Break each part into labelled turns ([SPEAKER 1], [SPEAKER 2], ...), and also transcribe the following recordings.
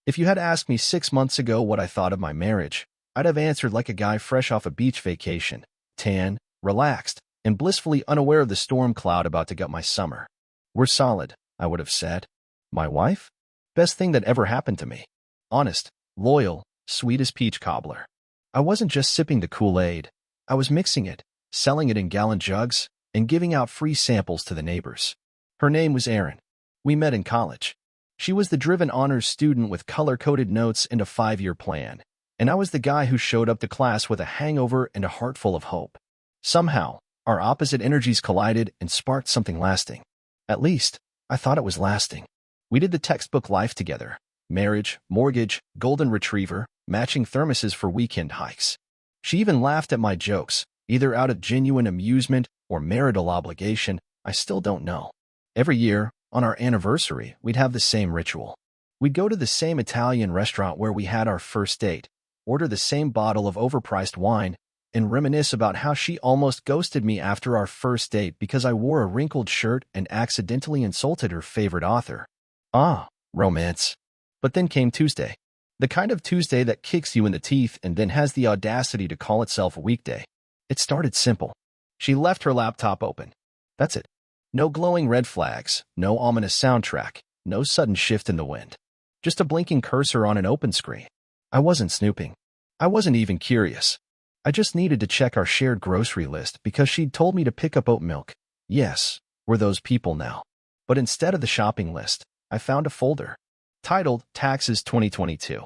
[SPEAKER 1] If you had asked me 6 months ago what I thought of my marriage, I'd have answered like a guy fresh off a beach vacation, tan, relaxed, and blissfully unaware of the storm cloud about to gut my summer. We're solid, I would have said. My wife? Best thing that ever happened to me. Honest, loyal, sweet as peach cobbler. I wasn't just sipping the Kool-Aid. I was mixing it, selling it in gallon jugs, and giving out free samples to the neighbors. Her name was Erin. We met in college. She was the driven honors student with color-coded notes and a 5-year plan, and I was the guy who showed up to class with a hangover and a heart full of hope. Somehow, our opposite energies collided and sparked something lasting. At least, I thought it was lasting. We did the textbook life together. Marriage, mortgage, golden retriever, matching thermoses for weekend hikes. She even laughed at my jokes, either out of genuine amusement or marital obligation, I still don't know. Every year, on our anniversary, we'd have the same ritual. We'd go to the same Italian restaurant where we had our first date, order the same bottle of overpriced wine, and reminisce about how she almost ghosted me after our first date because I wore a wrinkled shirt and accidentally insulted her favorite author. Ah, romance. But then came Tuesday. The kind of Tuesday that kicks you in the teeth and then has the audacity to call itself a weekday. It started simple. She left her laptop open. That's it. No glowing red flags, no ominous soundtrack, no sudden shift in the wind. Just a blinking cursor on an open screen. I wasn't snooping. I wasn't even curious. I just needed to check our shared grocery list because she'd told me to pick up oat milk. Yes, we're those people now. But instead of the shopping list, I found a folder titled Taxes 2022.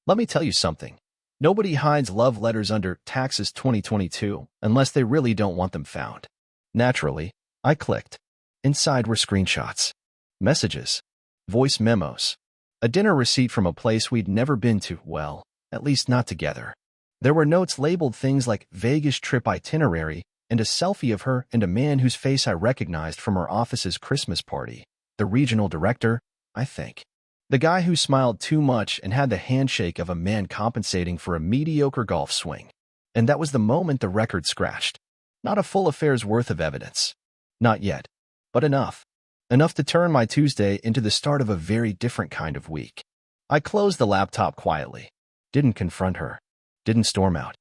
[SPEAKER 1] Let me tell you something. Nobody hides love letters under Taxes 2022 unless they really don't want them found. Naturally, I clicked. Inside were screenshots, messages, voice memos, a dinner receipt from a place we'd never been to, well, at least not together. There were notes labeled things like Vegas trip itinerary and a selfie of her and a man whose face I recognized from our office's Christmas party, the regional director, I think. The guy who smiled too much and had the handshake of a man compensating for a mediocre golf swing. And that was the moment the record scratched. Not a full affair's worth of evidence. Not yet. But enough. Enough to turn my Tuesday into the start of a very different kind of week. I closed the laptop quietly. Didn't confront her. Didn't storm out.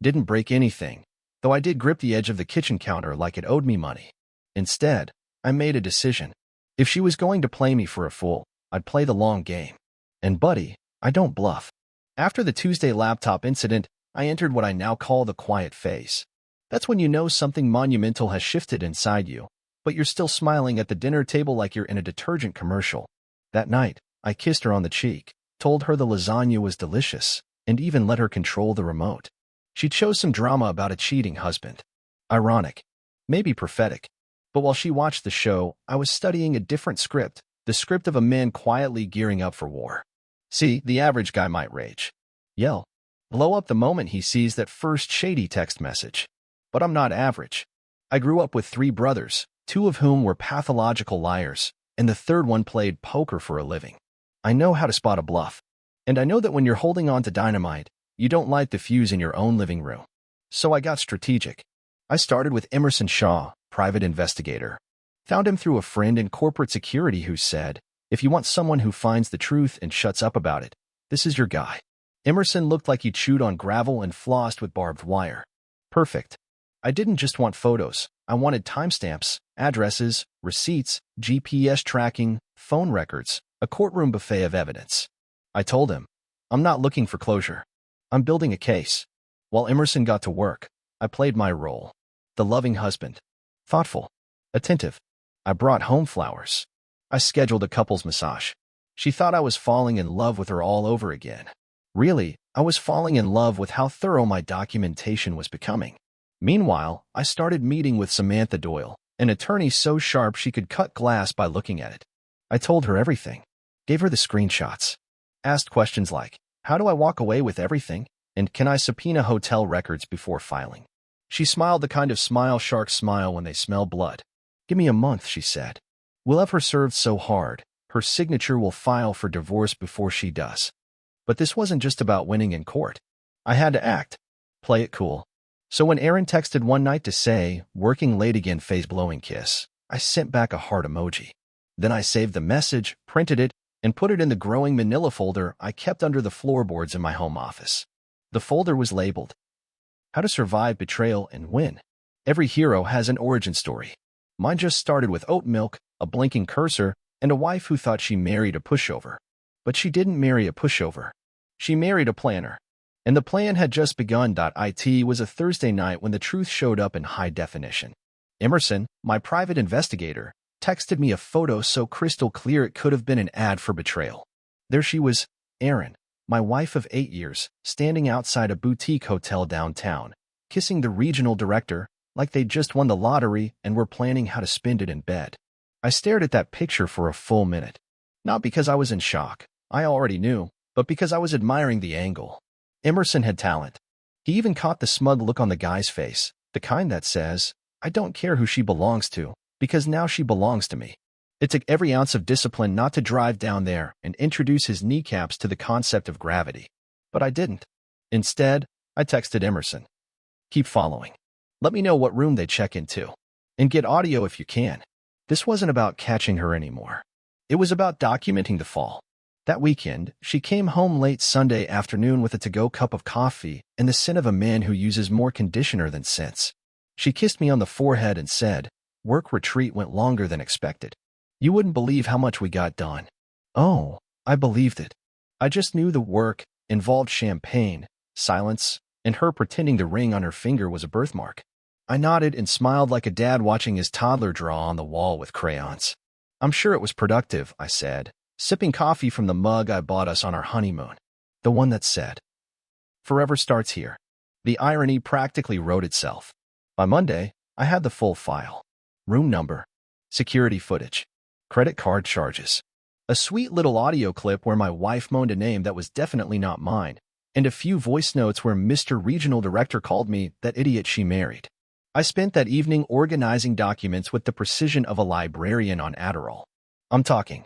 [SPEAKER 1] Didn't break anything, though I did grip the edge of the kitchen counter like it owed me money. Instead, I made a decision. If she was going to play me for a fool, I'd play the long game. And buddy, I don't bluff. After the Tuesday laptop incident, I entered what I now call the quiet phase. That's when you know something monumental has shifted inside you, but you're still smiling at the dinner table like you're in a detergent commercial. That night, I kissed her on the cheek, told her the lasagna was delicious, and even let her control the remote. She chose some drama about a cheating husband. Ironic. Maybe prophetic. But while she watched the show, I was studying a different script, the script of a man quietly gearing up for war. See, the average guy might rage. Yell. Blow up the moment he sees that first shady text message. But I'm not average. I grew up with 3 brothers, 2 of whom were pathological liars, and the third one played poker for a living. I know how to spot a bluff. And I know that when you're holding on to dynamite, you don't light the fuse in your own living room. So I got strategic. I started with Emerson Shaw, private investigator. Found him through a friend in corporate security who said, if you want someone who finds the truth and shuts up about it, this is your guy. Emerson looked like he chewed on gravel and flossed with barbed wire. Perfect. I didn't just want photos. I wanted timestamps, addresses, receipts, GPS tracking, phone records, a courtroom buffet of evidence. I told him, I'm not looking for closure. I'm building a case. While Emerson got to work, I played my role. The loving husband. Thoughtful. Attentive. I brought home flowers. I scheduled a couples massage. She thought I was falling in love with her all over again. Really, I was falling in love with how thorough my documentation was becoming. Meanwhile, I started meeting with Samantha Doyle, an attorney so sharp she could cut glass by looking at it. I told her everything. Gave her the screenshots. Asked questions like, how do I walk away with everything? And can I subpoena hotel records before filing? She smiled the kind of smile sharks smile when they smell blood. Give me a month, she said. We'll have her served so hard, her signature will file for divorce before she does. But this wasn't just about winning in court. I had to act. Play it cool. So when Erin texted one night to say, working late again face blowing kiss, I sent back a heart emoji. Then I saved the message, printed it, and put it in the growing manila folder I kept under the floorboards in my home office. The folder was labeled, How to Survive Betrayal and Win. Every hero has an origin story. Mine just started with oat milk, a blinking cursor, and a wife who thought she married a pushover. But she didn't marry a pushover. She married a planner. And the plan had just begun. It was a Thursday night when the truth showed up in high definition. Emerson, my private investigator, texted me a photo so crystal clear it could have been an ad for betrayal. There she was, Erin, my wife of 8 years, standing outside a boutique hotel downtown, kissing the regional director like they'd just won the lottery and were planning how to spend it in bed. I stared at that picture for a full minute. Not because I was in shock, I already knew, but because I was admiring the angle. Emerson had talent. He even caught the smug look on the guy's face, the kind that says, I don't care who she belongs to, because now she belongs to me. It took every ounce of discipline not to drive down there and introduce his kneecaps to the concept of gravity. But I didn't. Instead, I texted Emerson. Keep following. Let me know what room they check into. And get audio if you can. This wasn't about catching her anymore. It was about documenting the fall. That weekend, she came home late Sunday afternoon with a to-go cup of coffee and the scent of a man who uses more conditioner than scents. She kissed me on the forehead and said, Work retreat went longer than expected. You wouldn't believe how much we got done. Oh, I believed it. I just knew the work involved champagne, silence, and her pretending the ring on her finger was a birthmark. I nodded and smiled like a dad watching his toddler draw on the wall with crayons. I'm sure it was productive, I said, sipping coffee from the mug I bought us on our honeymoon. The one that said, Forever starts here. The irony practically wrote itself. By Monday, I had the full file. Room number, security footage, credit card charges, a sweet little audio clip where my wife moaned a name that was definitely not mine, and a few voice notes where Mr. Regional Director called me that idiot she married. I spent that evening organizing documents with the precision of a librarian on Adderall. I'm talking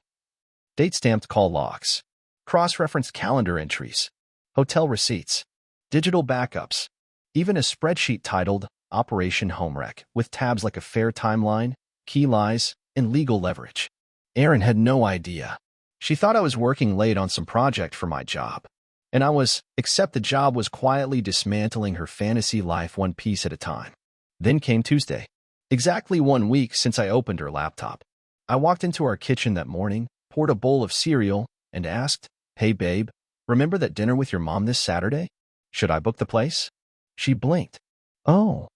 [SPEAKER 1] date-stamped call logs, cross-referenced calendar entries, hotel receipts, digital backups, even a spreadsheet titled Operation Homewreck with tabs like a fair timeline, key lies, and legal leverage. Erin had no idea. She thought I was working late on some project for my job. And I was, except the job was quietly dismantling her fantasy life one piece at a time. Then came Tuesday. Exactly 1 week since I opened her laptop. I walked into our kitchen that morning, poured a bowl of cereal, and asked, Hey babe, remember that dinner with your mom this Saturday? Should I book the place? She blinked. Oh,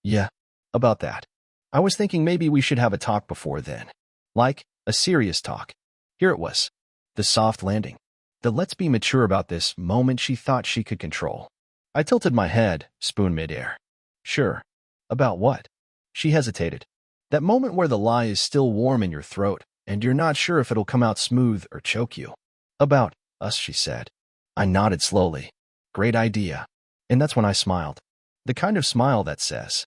[SPEAKER 1] yeah, about that. I was thinking maybe we should have a talk before then. Like, a serious talk. Here it was. The soft landing. The let's be mature about this moment she thought she could control. I tilted my head, spoon midair. Sure. About what? She hesitated. That moment where the lie is still warm in your throat, and you're not sure if it'll come out smooth or choke you. About us, she said. I nodded slowly. Great idea. And that's when I smiled. The kind of smile that says,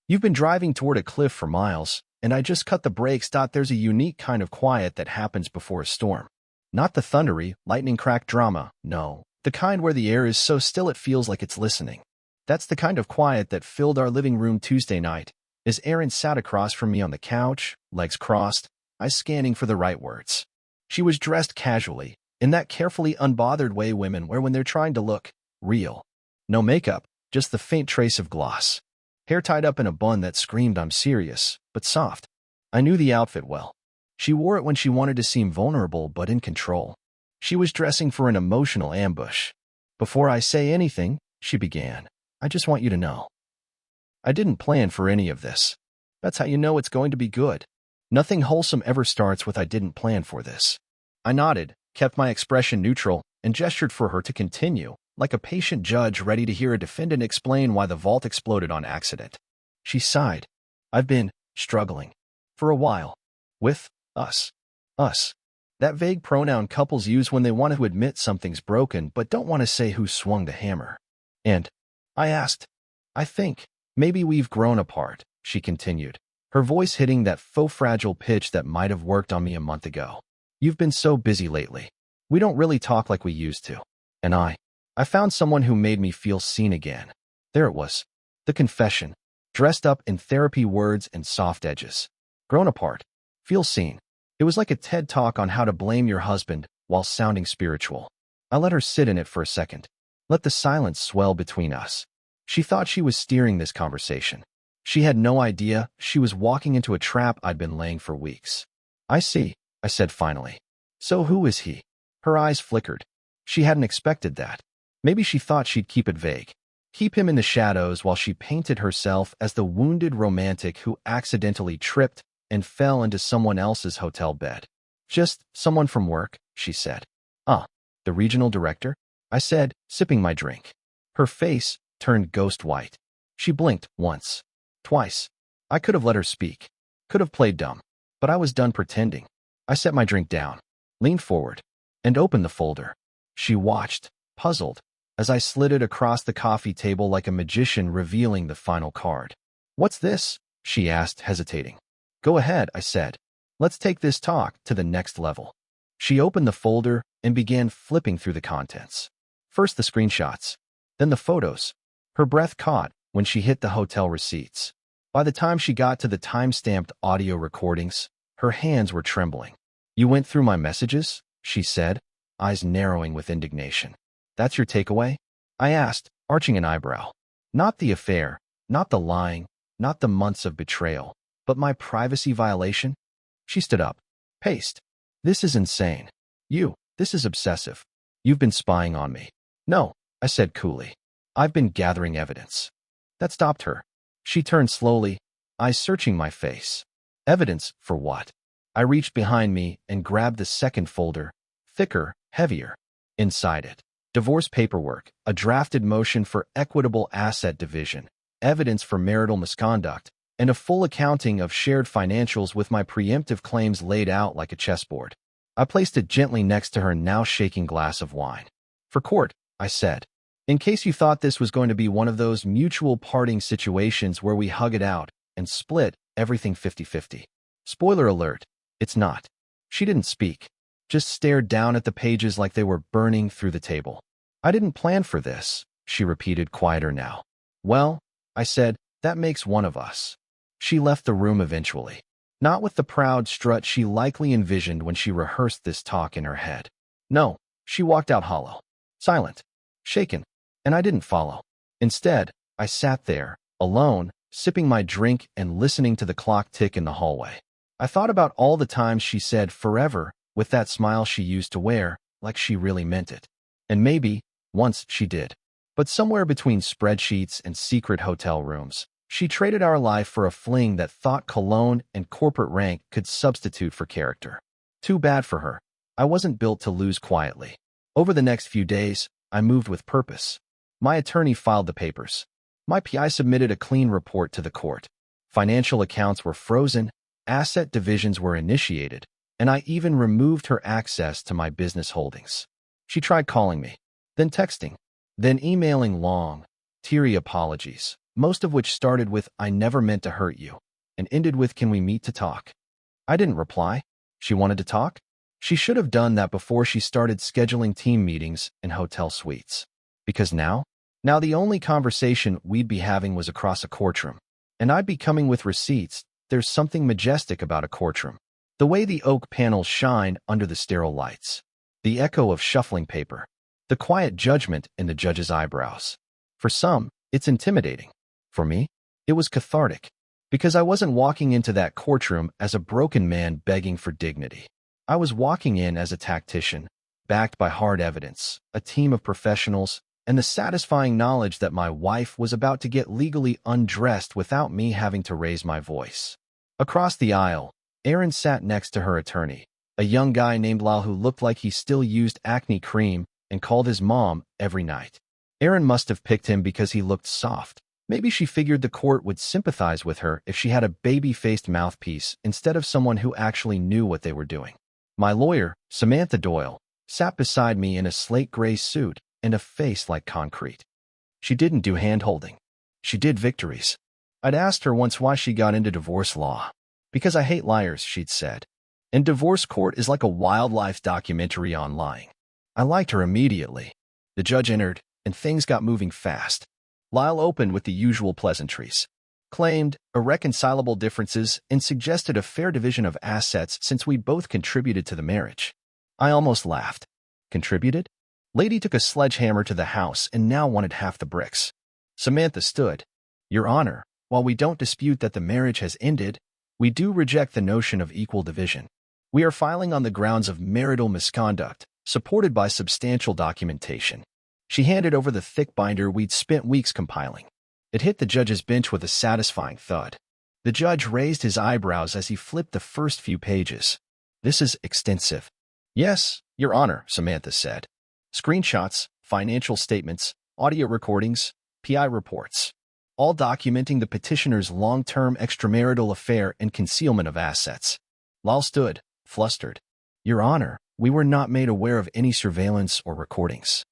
[SPEAKER 1] You've been driving toward a cliff for miles, and I just cut the brakes. There's a unique kind of quiet that happens before a storm. Not the thundery, lightning-crack drama, no. The kind where the air is so still it feels like it's listening. That's the kind of quiet that filled our living room Tuesday night, as Erin sat across from me on the couch, legs crossed, eyes scanning for the right words. She was dressed casually, in that carefully unbothered way women wear when they're trying to look real. No makeup, just the faint trace of gloss. Hair tied up in a bun that screamed I'm serious, but soft. I knew the outfit well. She wore it when she wanted to seem vulnerable but in control. She was dressing for an emotional ambush. Before I say anything, she began, I just want you to know. I didn't plan for any of this. That's how you know it's going to be good. Nothing wholesome ever starts with I didn't plan for this. I nodded, kept my expression neutral, and gestured for her to continue, like a patient judge ready to hear a defendant explain why the vault exploded on accident. She sighed. I've been struggling. For a while. With us. Us. That vague pronoun couples use when they want to admit something's broken but don't want to say who swung the hammer. And I asked, I think, maybe we've grown apart, she continued, her voice hitting that faux fragile pitch that might have worked on me a month ago. You've been so busy lately. We don't really talk like we used to. And I found someone who made me feel seen again. There it was. The confession, dressed up in therapy words and soft edges. Grown apart. Feel seen. It was like a TED talk on how to blame your husband while sounding spiritual. I let her sit in it for a second. Let the silence swell between us. She thought she was steering this conversation. She had no idea she was walking into a trap I'd been laying for weeks. I see, I said finally. So who is he? Her eyes flickered. She hadn't expected that. Maybe she thought she'd keep it vague. Keep him in the shadows while she painted herself as the wounded romantic who accidentally tripped and fell into someone else's hotel bed. Just someone from work, she said. The regional director? I said, sipping my drink. Her face turned ghost white. She blinked once, twice. I could have let her speak, could have played dumb, but I was done pretending. I set my drink down, leaned forward, and opened the folder. She watched, puzzled, as I slid it across the coffee table like a magician revealing the final card. What's this? She asked, hesitating. Go ahead, I said. Let's take this talk to the next level. She opened the folder and began flipping through the contents. First the screenshots, then the photos. Her breath caught when she hit the hotel receipts. By the time she got to the time-stamped audio recordings, her hands were trembling. You went through my messages? She said, eyes narrowing with indignation. That's your takeaway? I asked, arching an eyebrow. Not the affair, not the lying, not the months of betrayal, but my privacy violation? She stood up. Paste. This is insane. This is obsessive. You've been spying on me. No, I said coolly. I've been gathering evidence. That stopped her. She turned slowly, eyes searching my face. Evidence for what? I reached behind me and grabbed the second folder, thicker, heavier. Inside it, divorce paperwork, a drafted motion for equitable asset division, evidence for marital misconduct, and a full accounting of shared financials with my preemptive claims laid out like a chessboard. I placed it gently next to her now shaking glass of wine. For court, I said. In case you thought this was going to be one of those mutual parting situations where we hug it out and split everything 50-50. Spoiler alert, it's not. She didn't speak, just stared down at the pages like they were burning through the table. I didn't plan for this, she repeated, quieter now. Well, I said, that makes one of us. She left the room eventually, not with the proud strut she likely envisioned when she rehearsed this talk in her head. No, she walked out hollow, silent, shaken, and I didn't follow. Instead, I sat there, alone, sipping my drink and listening to the clock tick in the hallway. I thought about all the times she said forever with that smile she used to wear, like she really meant it. And maybe, once she did. But somewhere between spreadsheets and secret hotel rooms, she traded our life for a fling that thought cologne and corporate rank could substitute for character. Too bad for her. I wasn't built to lose quietly. Over the next few days, I moved with purpose. My attorney filed the papers. My PI submitted a clean report to the court. Financial accounts were frozen, asset divisions were initiated, and I even removed her access to my business holdings. She tried calling me, then texting, then emailing long, teary apologies, most of which started with "I never meant to hurt you," and ended with "Can we meet to talk?" I didn't reply. She wanted to talk? She should have done that before she started scheduling team meetings in hotel suites. Because now the only conversation we'd be having was across a courtroom, and I'd be coming with receipts. There's something majestic about a courtroom. The way the oak panels shine under the sterile lights, the echo of shuffling paper, the quiet judgment in the judge's eyebrows. For some, it's intimidating. For me, it was cathartic, because I wasn't walking into that courtroom as a broken man begging for dignity. I was walking in as a tactician, backed by hard evidence, a team of professionals, and the satisfying knowledge that my wife was about to get legally undressed without me having to raise my voice. Across the aisle, Aaron sat next to her attorney, a young guy named Lyle who looked like he still used acne cream and called his mom every night. Aaron must have picked him because he looked soft. Maybe she figured the court would sympathize with her if she had a baby-faced mouthpiece instead of someone who actually knew what they were doing. My lawyer, Samantha Doyle, sat beside me in a slate gray suit and a face like concrete. She didn't do hand-holding. She did victories. I'd asked her once why she got into divorce law. Because I hate liars, she'd said. And divorce court is like a wildlife documentary on lying. I liked her immediately. The judge entered, and things got moving fast. Lyle opened with the usual pleasantries. claimed irreconcilable differences and suggested a fair division of assets since we both contributed to the marriage. I almost laughed. Contributed? Lady took a sledgehammer to the house and now wanted half the bricks. Samantha stood. Your Honor, while we don't dispute that the marriage has ended, we do reject the notion of equal division. We are filing on the grounds of marital misconduct, supported by substantial documentation. She handed over the thick binder we'd spent weeks compiling. It hit the judge's bench with a satisfying thud. The judge raised his eyebrows as he flipped the first few pages. This is extensive. Yes, Your Honor, Samantha said. Screenshots, financial statements, audio recordings, PI reports, all documenting the petitioner's long-term extramarital affair and concealment of assets. Lal stood, flustered. Your Honor, we were not made aware of any surveillance or recordings.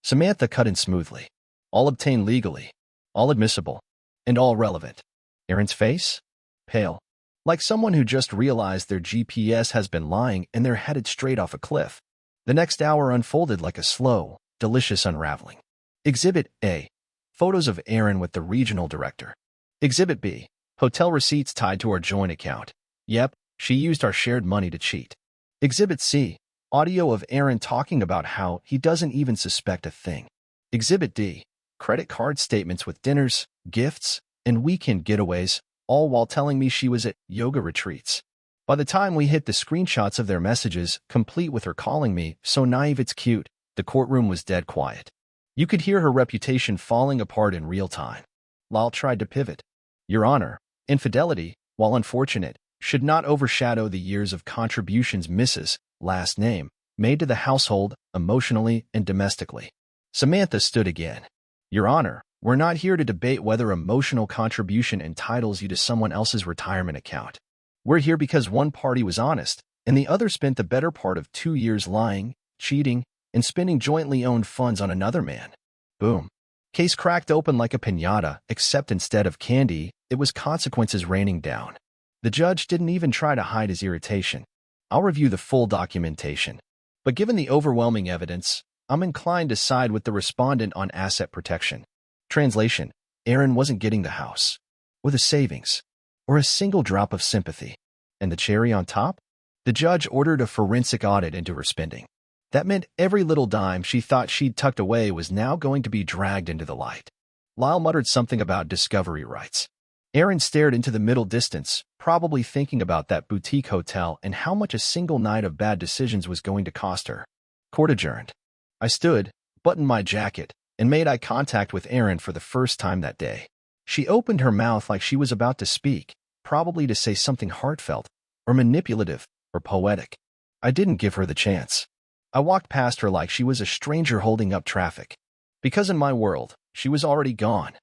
[SPEAKER 1] Samantha cut in smoothly. All obtained legally, all admissible, and all relevant. Aaron's face? Pale. Like someone who just realized their GPS has been lying and they're headed straight off a cliff. The next hour unfolded like a slow, delicious unraveling. Exhibit A. Photos of Aaron with the regional director. Exhibit B. Hotel receipts tied to our joint account. Yep, she used our shared money to cheat. Exhibit C. Audio of Aaron talking about how he doesn't even suspect a thing. Exhibit D. Credit card statements with dinners, gifts, and weekend getaways, all while telling me she was at yoga retreats. By the time we hit the screenshots of their messages, complete with her calling me, so naive it's cute, the courtroom was dead quiet. You could hear her reputation falling apart in real time. Lal tried to pivot. Your Honor, infidelity, while unfortunate, should not overshadow the years of contributions Mrs. last name made to the household, emotionally and domestically. Samantha stood again. Your Honor, we're not here to debate whether emotional contribution entitles you to someone else's retirement account. We're here because one party was honest, and the other spent the better part of 2 years lying, cheating, and spending jointly owned funds on another man. Boom. Case cracked open like a piñata, except instead of candy, it was consequences raining down. The judge didn't even try to hide his irritation. I'll review the full documentation. But given the overwhelming evidence, I'm inclined to side with the respondent on asset protection. Translation: Aaron wasn't getting the house, or the savings, or a single drop of sympathy. And the cherry on top? The judge ordered a forensic audit into her spending. That meant every little dime she thought she'd tucked away was now going to be dragged into the light. Lyle muttered something about discovery rights. Aaron stared into the middle distance, probably thinking about that boutique hotel and how much a single night of bad decisions was going to cost her. Court adjourned. I stood, buttoned my jacket, and made eye contact with Aaron for the first time that day. She opened her mouth like she was about to speak, probably to say something heartfelt, or manipulative, or poetic. I didn't give her the chance. I walked past her like she was a stranger holding up traffic. Because in my world, she was already gone.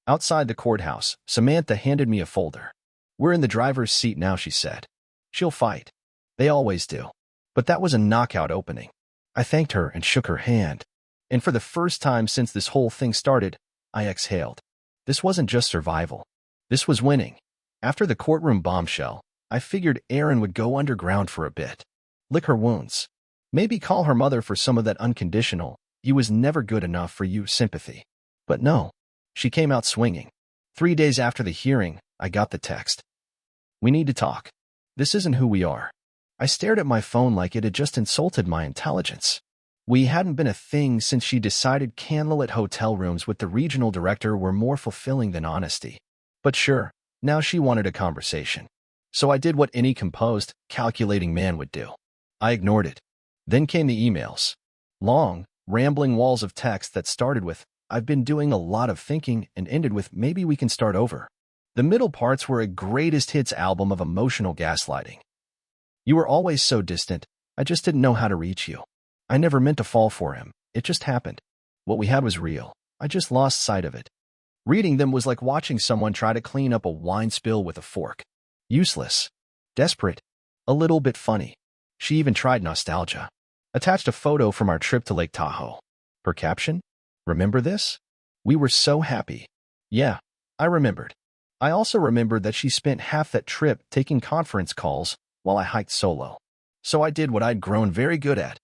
[SPEAKER 1] Outside the courthouse, Samantha handed me a folder. We're in the driver's seat now, she said. She'll fight. They always do. But that was a knockout opening. I thanked her and shook her hand. And for the first time since this whole thing started, I exhaled. This wasn't just survival. This was winning. After the courtroom bombshell, I figured Aaron would go underground for a bit. Lick her wounds. Maybe call her mother for some of that unconditional, "you was never good enough for you" sympathy. But no. She came out swinging. 3 days after the hearing, I got the text. We need to talk. This isn't who we are. I stared at my phone like it had just insulted my intelligence. We hadn't been a thing since she decided candlelit hotel rooms with the regional director were more fulfilling than honesty. But sure, now she wanted a conversation. So I did what any composed, calculating man would do. I ignored it. Then came the emails. Long, rambling walls of text that started with, "I've been doing a lot of thinking," and ended with, "maybe we can start over." The middle parts were a greatest hits album of emotional gaslighting. You were always so distant, I just didn't know how to reach you. I never meant to fall for him, it just happened. What we had was real, I just lost sight of it. Reading them was like watching someone try to clean up a wine spill with a fork. Useless. Desperate. A little bit funny. She even tried nostalgia. Attached a photo from our trip to Lake Tahoe. Her caption? Remember this? We were so happy. Yeah, I remembered. I also remembered that she spent half that trip taking conference calls while I hiked solo. So I did what I'd grown very good at.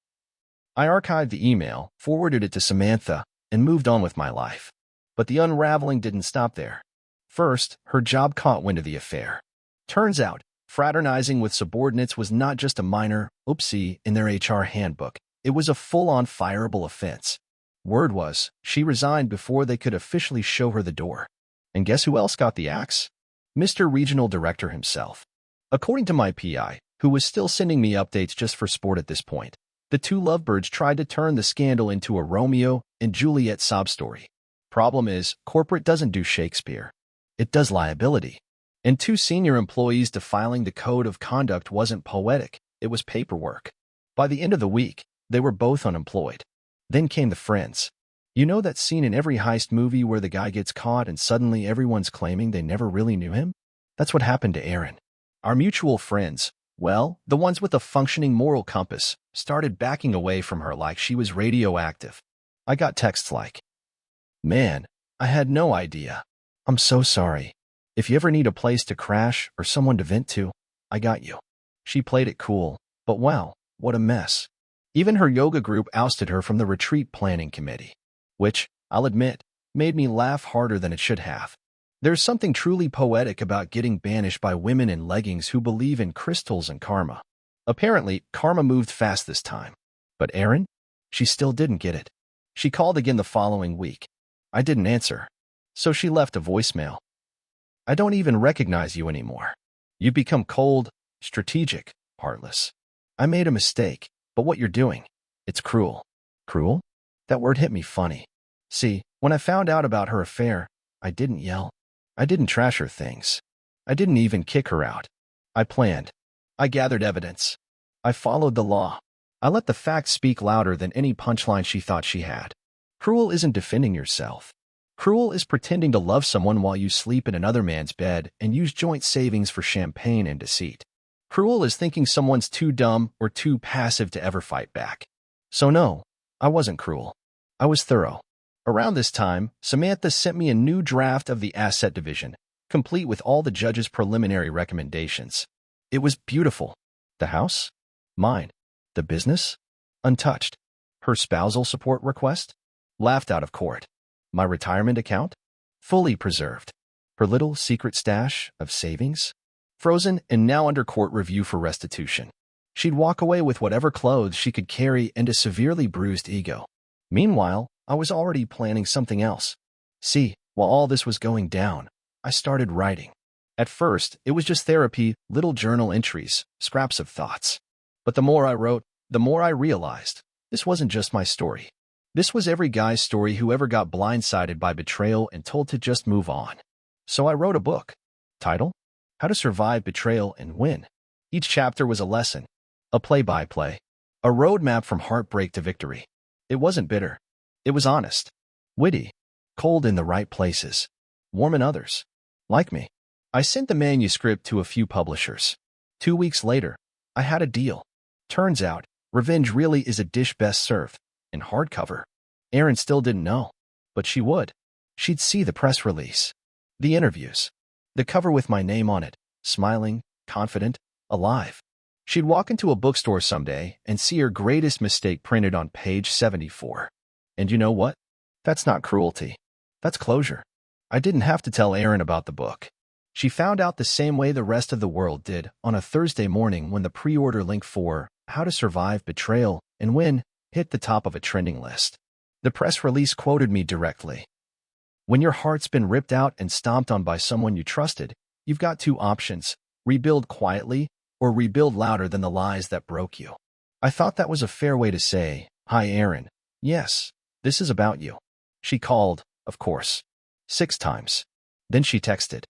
[SPEAKER 1] I archived the email, forwarded it to Samantha, and moved on with my life. But the unraveling didn't stop there. First, her job caught wind of the affair. Turns out, fraternizing with subordinates was not just a minor oopsie in their HR handbook. It was a full-on fireable offense. Word was, she resigned before they could officially show her the door. And guess who else got the axe? Mr. Regional Director himself. According to my PI, who was still sending me updates just for sport at this point, the two lovebirds tried to turn the scandal into a Romeo and Juliet sob story. Problem is, corporate doesn't do Shakespeare. It does liability. And two senior employees defiling the code of conduct wasn't poetic, it was paperwork. By the end of the week, they were both unemployed. Then came the friends. You know that scene in every heist movie where the guy gets caught and suddenly everyone's claiming they never really knew him? That's what happened to Erin. Our mutual friends, well, the ones with a functioning moral compass, started backing away from her like she was radioactive. I got texts like, "Man, I had no idea. I'm so sorry. If you ever need a place to crash or someone to vent to, I got you." She played it cool, but wow, what a mess. Even her yoga group ousted her from the retreat planning committee, which, I'll admit, made me laugh harder than it should have. There's something truly poetic about getting banished by women in leggings who believe in crystals and karma. Apparently, karma moved fast this time. But Erin? She still didn't get it. She called again the following week. I didn't answer. So she left a voicemail. "I don't even recognize you anymore. You've become cold, strategic, heartless. I made a mistake, but what you're doing, it's cruel." Cruel? That word hit me funny. See, when I found out about her affair, I didn't yell. I didn't trash her things. I didn't even kick her out. I planned. I gathered evidence. I followed the law. I let the facts speak louder than any punchline she thought she had. Cruel isn't defending yourself. Cruel is pretending to love someone while you sleep in another man's bed and use joint savings for champagne and deceit. Cruel is thinking someone's too dumb or too passive to ever fight back. So no, I wasn't cruel. I was thorough. Around this time, Samantha sent me a new draft of the asset division, complete with all the judge's preliminary recommendations. It was beautiful. The house? Mine. The business? Untouched. Her spousal support request? Laughed out of court. My retirement account? Fully preserved. Her little secret stash of savings? Frozen and now under court review for restitution. She'd walk away with whatever clothes she could carry and a severely bruised ego. Meanwhile, I was already planning something else. See, while all this was going down, I started writing. At first, it was just therapy, little journal entries, scraps of thoughts. But the more I wrote, the more I realized this wasn't just my story. This was every guy's story who ever got blindsided by betrayal and told to just move on. So I wrote a book. Title? How to Survive Betrayal and Win. Each chapter was a lesson, a play-by-play, a roadmap from heartbreak to victory. It wasn't bitter. It was honest, witty, cold in the right places, warm in others. Like me. I sent the manuscript to a few publishers. 2 weeks later, I had a deal. Turns out, revenge really is a dish best served in hardcover. Erin still didn't know, but she would. She'd see the press release, the interviews, the cover with my name on it, smiling, confident, alive. She'd walk into a bookstore someday and see her greatest mistake printed on page 74. And you know what? That's not cruelty. That's closure. I didn't have to tell Erin about the book. She found out the same way the rest of the world did on a Thursday morning when the pre-order link for How to Survive Betrayal and Win hit the top of a trending list. The press release quoted me directly. "When your heart's been ripped out and stomped on by someone you trusted, you've got two options: rebuild quietly or rebuild louder than the lies that broke you." I thought that was a fair way to say, "Hi, Erin. Yes, this is about you." She called, of course, 6 times. Then she texted,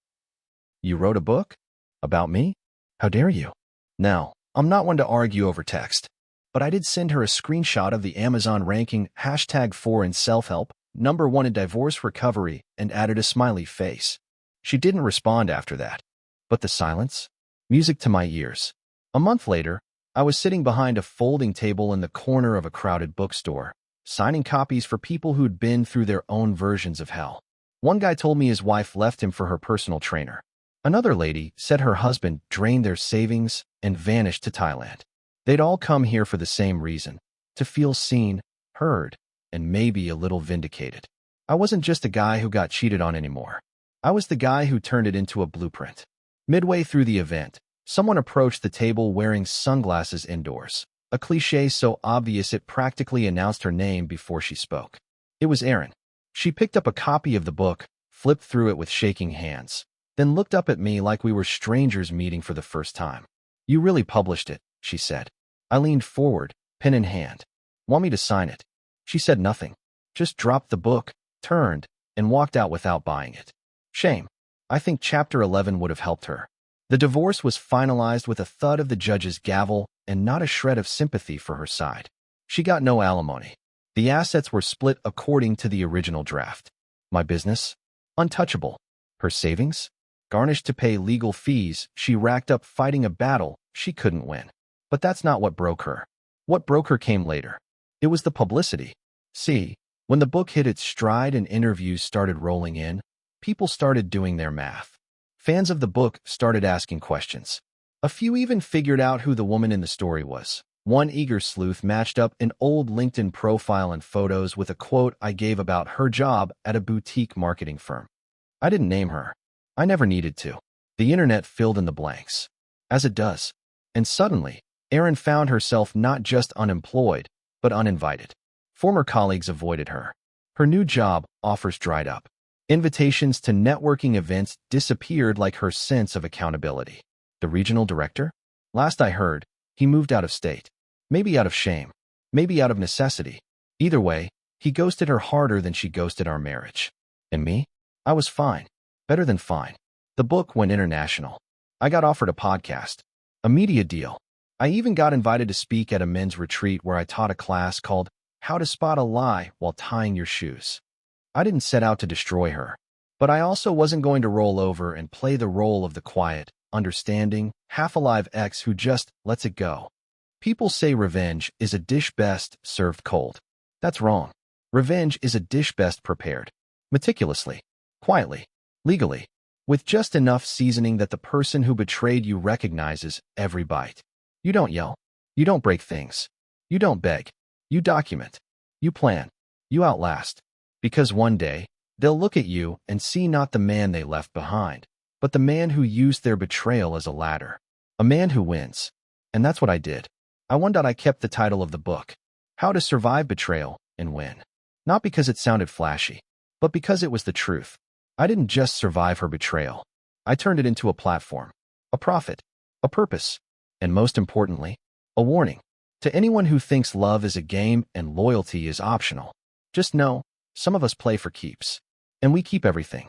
[SPEAKER 1] "You wrote a book? About me? How dare you?" Now, I'm not one to argue over text, but I did send her a screenshot of the Amazon ranking #4 in self-help, #1 in divorce recovery, and added a smiley face. She didn't respond after that. But the silence? Music to my ears. A month later, I was sitting behind a folding table in the corner of a crowded bookstore, signing copies for people who'd been through their own versions of hell. One guy told me his wife left him for her personal trainer. Another lady said her husband drained their savings and vanished to Thailand. They'd all come here for the same reason: to feel seen, heard, and maybe a little vindicated. I wasn't just a guy who got cheated on anymore. I was the guy who turned it into a blueprint. Midway through the event, someone approached the table wearing sunglasses indoors, a cliché so obvious it practically announced her name before she spoke. It was Erin. She picked up a copy of the book, flipped through it with shaking hands, then looked up at me like we were strangers meeting for the first time. "You really published it," she said. I leaned forward, pen in hand. "Want me to sign it?" She said nothing, just dropped the book, turned, and walked out without buying it. Shame. I think Chapter 11 would have helped her. The divorce was finalized with a thud of the judge's gavel and not a shred of sympathy for her side. She got no alimony. The assets were split according to the original draft. My business? Untouchable. Her savings? Garnished to pay legal fees she racked up fighting a battle she couldn't win. But that's not what broke her. What broke her came later. It was the publicity. See, when the book hit its stride and interviews started rolling in, people started doing their math. Fans of the book started asking questions. A few even figured out who the woman in the story was. One eager sleuth matched up an old LinkedIn profile and photos with a quote I gave about her job at a boutique marketing firm. I didn't name her. I never needed to. The internet filled in the blanks, as it does. And suddenly, Erin found herself not just unemployed, but uninvited. Former colleagues avoided her. Her new job offers dried up. Invitations to networking events disappeared like her sense of accountability. The regional director? Last I heard, he moved out of state. Maybe out of shame. Maybe out of necessity. Either way, he ghosted her harder than she ghosted our marriage. And me? I was fine. Better than fine. The book went international. I got offered a podcast. A media deal. I even got invited to speak at a men's retreat where I taught a class called How to Spot a Lie While Tying Your Shoes. I didn't set out to destroy her, but I also wasn't going to roll over and play the role of the quiet, understanding, half-alive ex who just lets it go. People say revenge is a dish best served cold. That's wrong. Revenge is a dish best prepared. Meticulously. Quietly. Legally. With just enough seasoning that the person who betrayed you recognizes every bite. You don't yell. You don't break things. You don't beg. You document. You plan. You outlast. Because one day, they'll look at you and see not the man they left behind, but the man who used their betrayal as a ladder. A man who wins. And that's what I did. I won. I kept the title of the book, How to Survive Betrayal and Win. Not because it sounded flashy, but because it was the truth. I didn't just survive her betrayal. I turned it into a platform, a profit, a purpose, and most importantly, a warning. To anyone who thinks love is a game and loyalty is optional, just know, some of us play for keeps. And we keep everything.